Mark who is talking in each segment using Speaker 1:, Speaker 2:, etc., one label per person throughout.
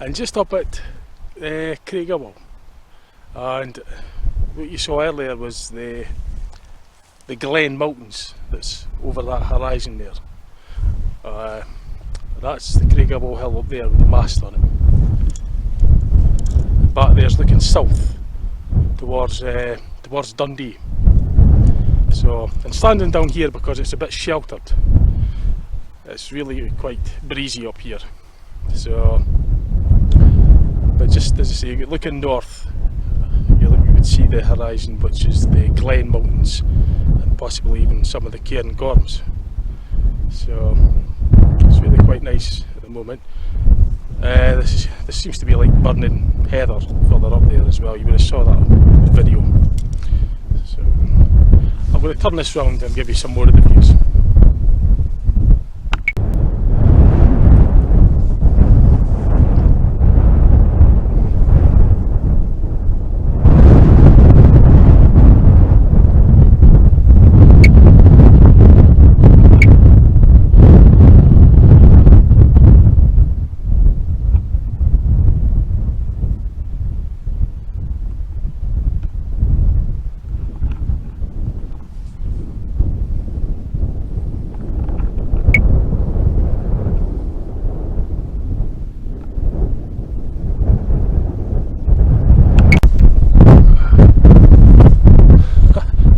Speaker 1: and just up at Craigowl, and what you saw earlier was the Glen Mountains that's over that horizon there. That's the Craigowl Hill up there with the mast on it. Back there's looking south towards Dundee. So, and standing down here because it's a bit sheltered. It's really quite breezy up here. So, but just as I say, looking north, you would see the horizon, which is the Glen Mountains, and possibly even some of the Cairngorms. So it's really quite nice at the moment. This seems to be like burning heather further up there as well. You would have saw that video. So I'm going to turn this round and give you some more of the views.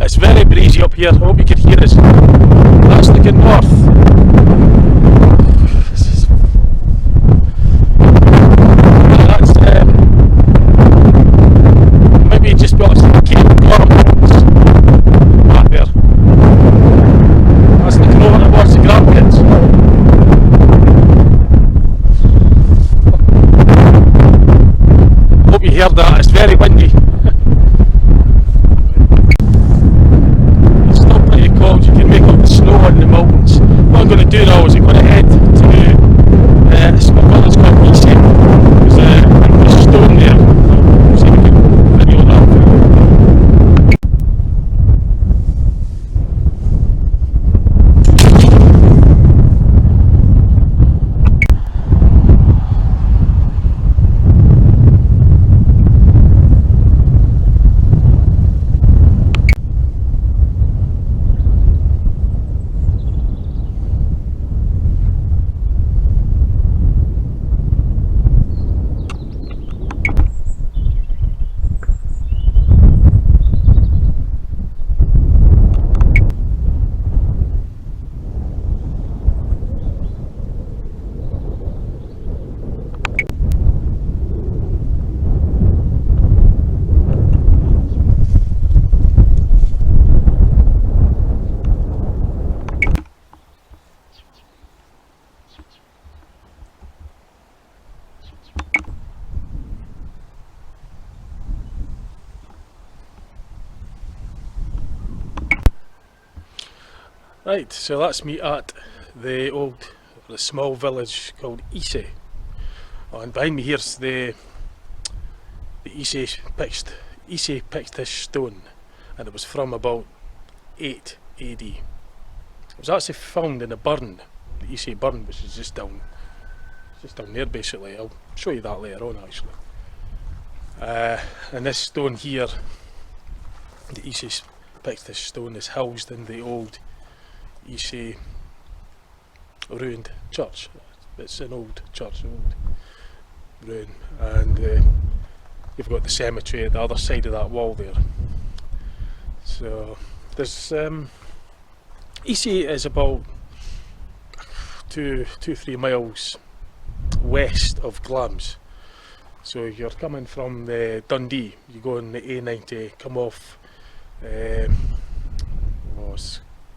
Speaker 1: It's very breezy up here. I hope you can hear us. That's looking north. That's maybe just got us the Cairngorms back there. That's looking over towards the grandkids. Hope you heard that. It's very windy. You can make up the snow on the mountains. What I'm going to do now is I'm going to head to a small village called Eassie. There's a stone there. I'll see if we can video that for you. Right, so that's me at the small village called Eassie. And behind me here's the Eassie Pictish stone, and it was from about 8 AD. It was actually found in a burn, the Eassie burn, which is just down there basically. I'll show you that later on actually. And this stone here, the Eassie Pictish stone, is housed in the old Eassie ruined church. It's an old church, old ruin, and you've got the cemetery at the other side of that wall there. So there's Eassie is about 2-3 miles west of Glamis. So you're coming from Dundee, you go on the A90, come off,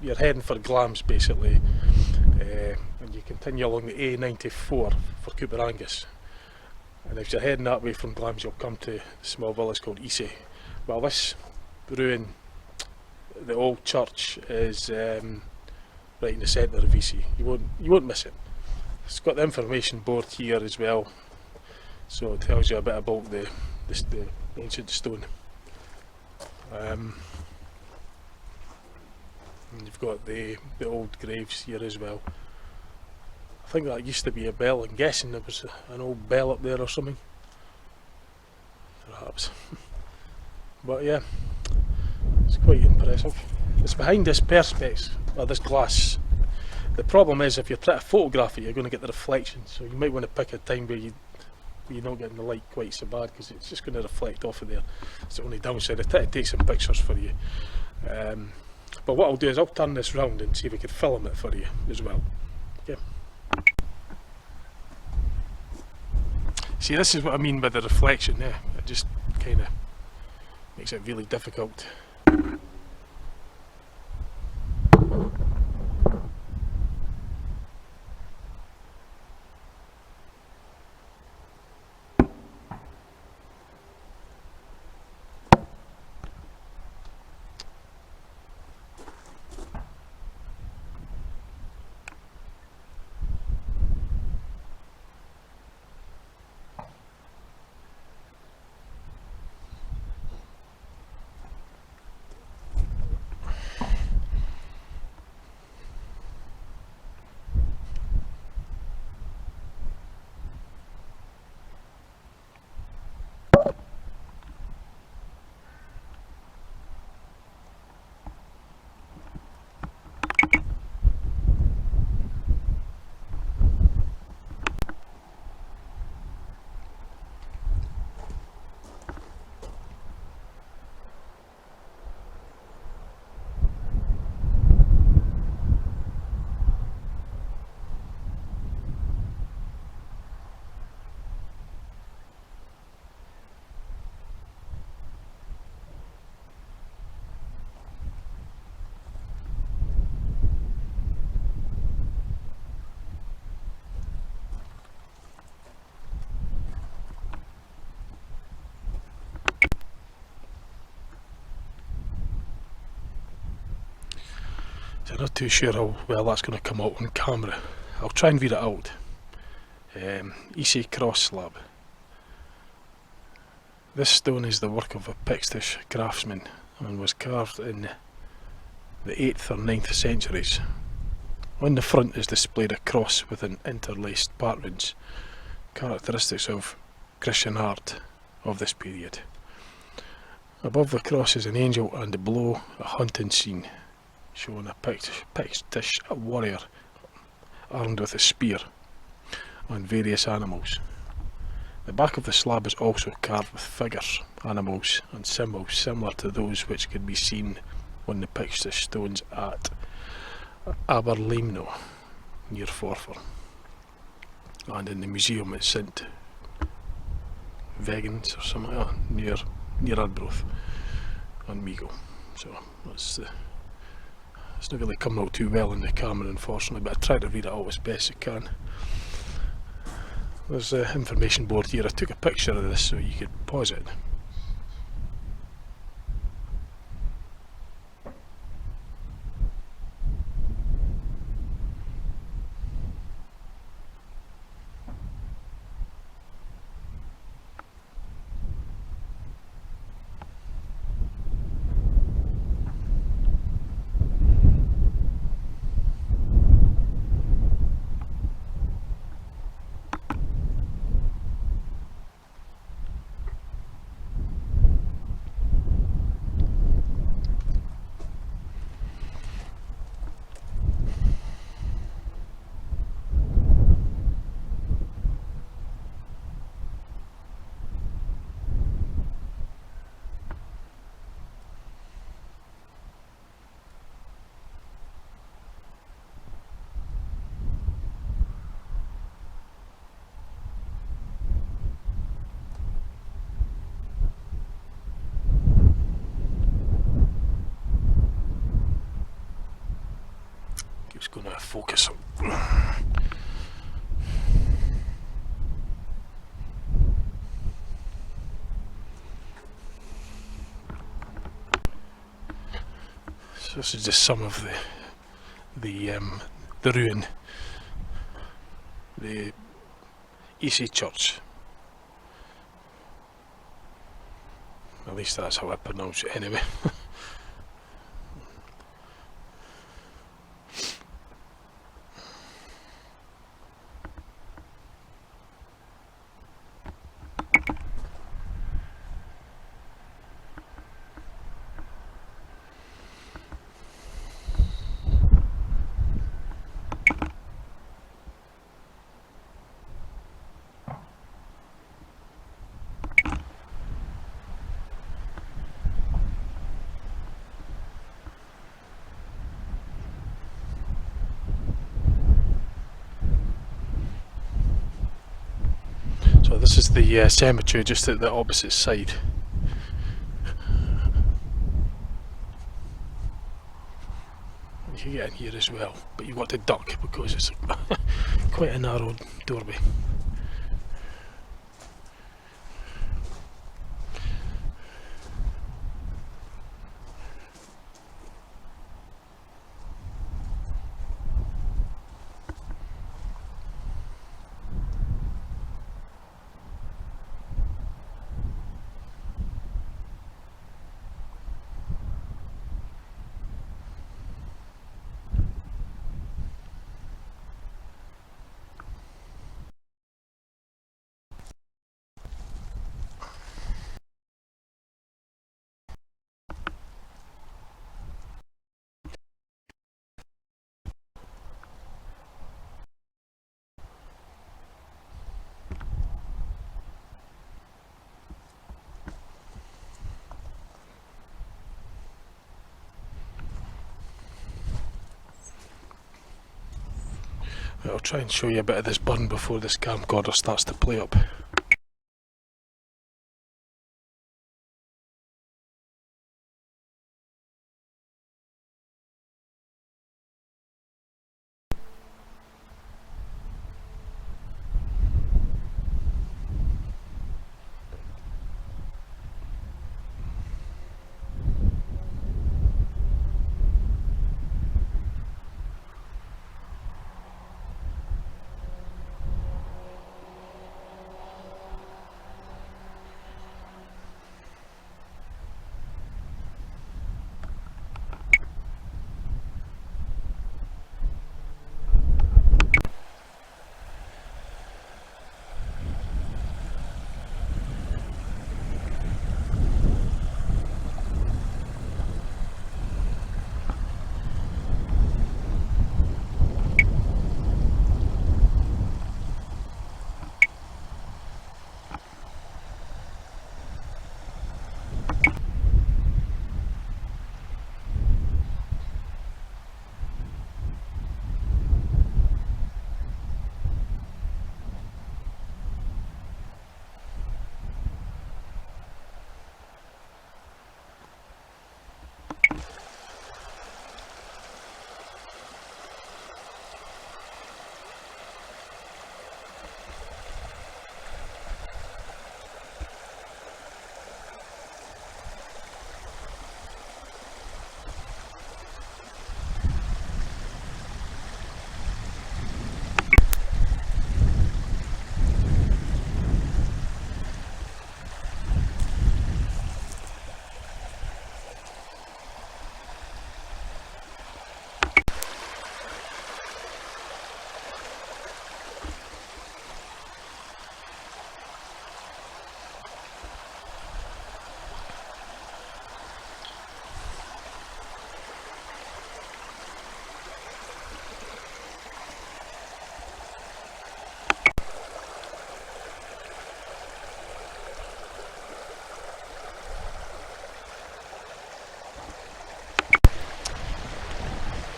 Speaker 1: you're heading for Glamis basically, and you continue along the A94 for Cooperangus. And if you're heading that way from Glamis, you'll come to a small village called Eassie. Well, this ruin, the old church, is right in the centre of Eassie. You won't miss it. It's got the information board here as well, so it tells you a bit about the ancient stone. And you've got the old graves here as well. I think that used to be a bell. I'm guessing there was an old bell up there or something. Perhaps. But yeah, it's quite impressive. It's behind this perspex, or this glass. The problem is if you're trying to photograph it, you're going to get the reflection, so you might want to pick a time where you're not getting the light quite so bad, because it's just going to reflect off of there. It's the only downside. I try to take some pictures for you. But what I'll do is I'll turn this round and see if we can film it for you as well. Okay. See, this is what I mean by the reflection there. It just kind of makes it really difficult. So I'm not too sure how well that's going to come out on camera. I'll try and read it out. Eassie cross slab. This stone is the work of a Pictish craftsman and was carved in the 8th or 9th centuries. On the front is displayed a cross with an interlaced patterns, characteristics of Christian art of this period. Above the cross is an angel, and below a hunting scene showing a Pictish warrior armed with a spear on various animals. The back of the slab is also carved with figures, animals and symbols similar to those which can be seen on the Pictish stones at Aberleimno near Forfar, and in the museum at St Vegans or something like that, near Arbroath and Meagle. So it's not really coming out too well in the camera, unfortunately, but I try to read it out as best I can. There's an information board here. I took a picture of this so you could pause it. It's going to focus. So this is just some of the ruin, the Eassie church. At least that's how I pronounce it anyway. is the cemetery just at the opposite side. You can get in here as well, but you've got to duck because it's quite a narrow doorway. I'll try and show you a bit of this burn before this camcorder starts to play up.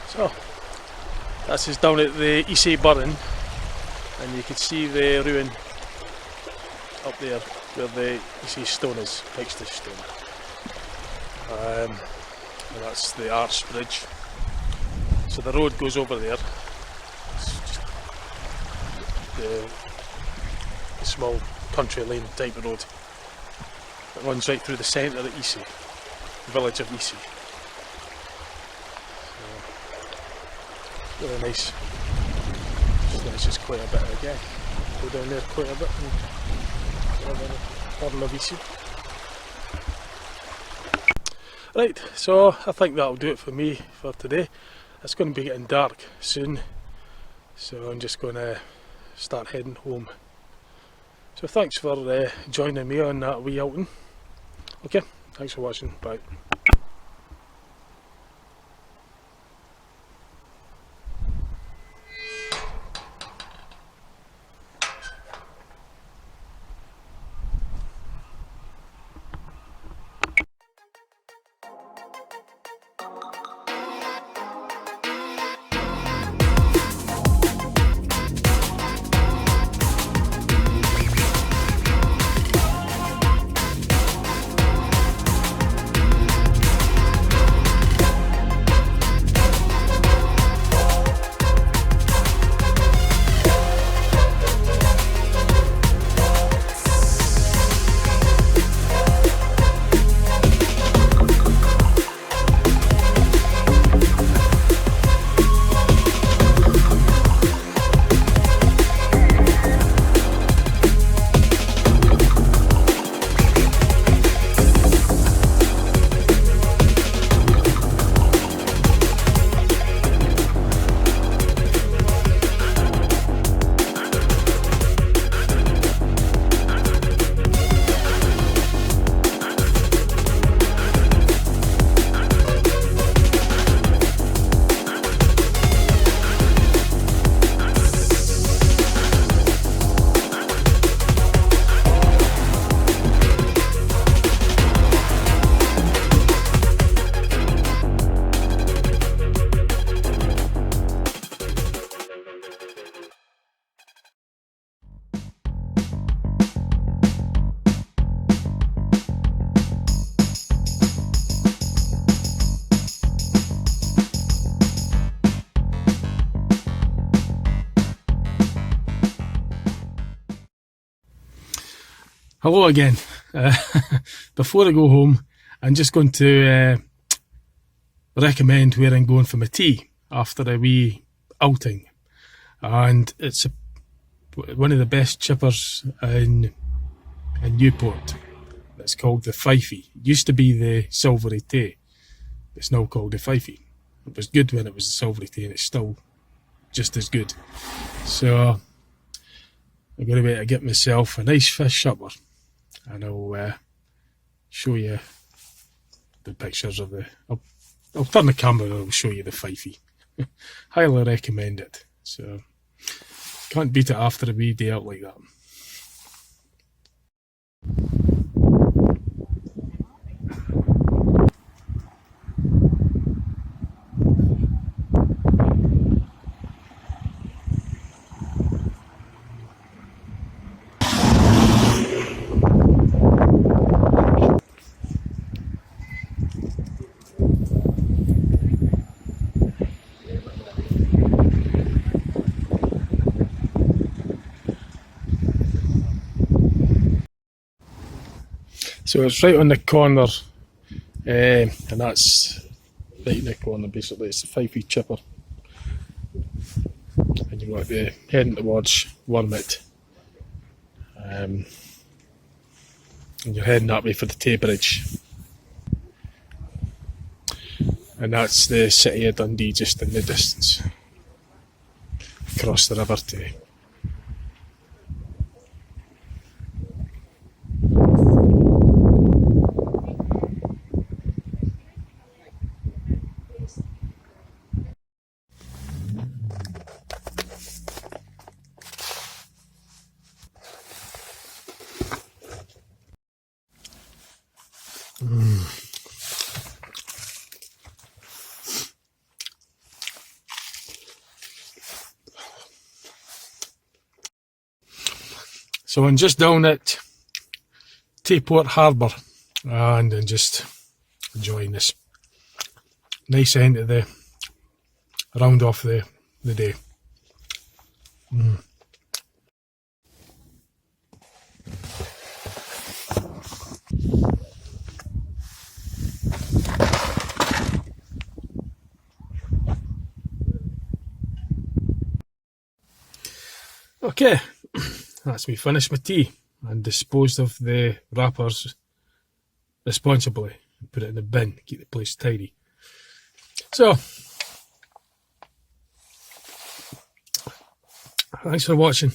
Speaker 1: So, this is down at the Eassie burn, and you can see the ruin up there where the Eassie stone is, Pictish stone. And that's the arch bridge. So the road goes over there. It's just the small country lane type of road that runs right through the centre of Eassie, the village of Eassie. Really nice. It's just quite a bit again. Go down there quite a bit and Horn of Eassie. Right, so I think that'll do it for me for today. It's going to be getting dark soon, so I'm just going to start heading home. So thanks for joining me on that wee outing. Okay, thanks for watching, bye. Hello again. Before I go home, I'm just going to recommend where I'm going for my tea after a wee outing. And it's one of the best chippers in Newport. It's called the Fifey. It used to be the Silvery Tea. It's now called the Fifey. It was good when it was the Silvery Tea, and it's still just as good. So I'm going to get myself a nice fish supper, and I'll show you the pictures of the. I'll turn the camera and I'll show you the Fifey. Highly recommend it. So can't beat it after a wee day out like that. So it's right on the corner, and that's right in the corner basically. It's the Fifey chipper, and you've got to be heading towards Wormit, and you're heading that way for the Tay Bridge, and that's the city of Dundee just in the distance, across the river Tay. So I'm just down at Tayport Harbour, and I'm just enjoying this nice end of the round off the day. Okay, that's me finished my tea and disposed of the wrappers responsibly. Put it in the bin, keep the place tidy. So, thanks for watching.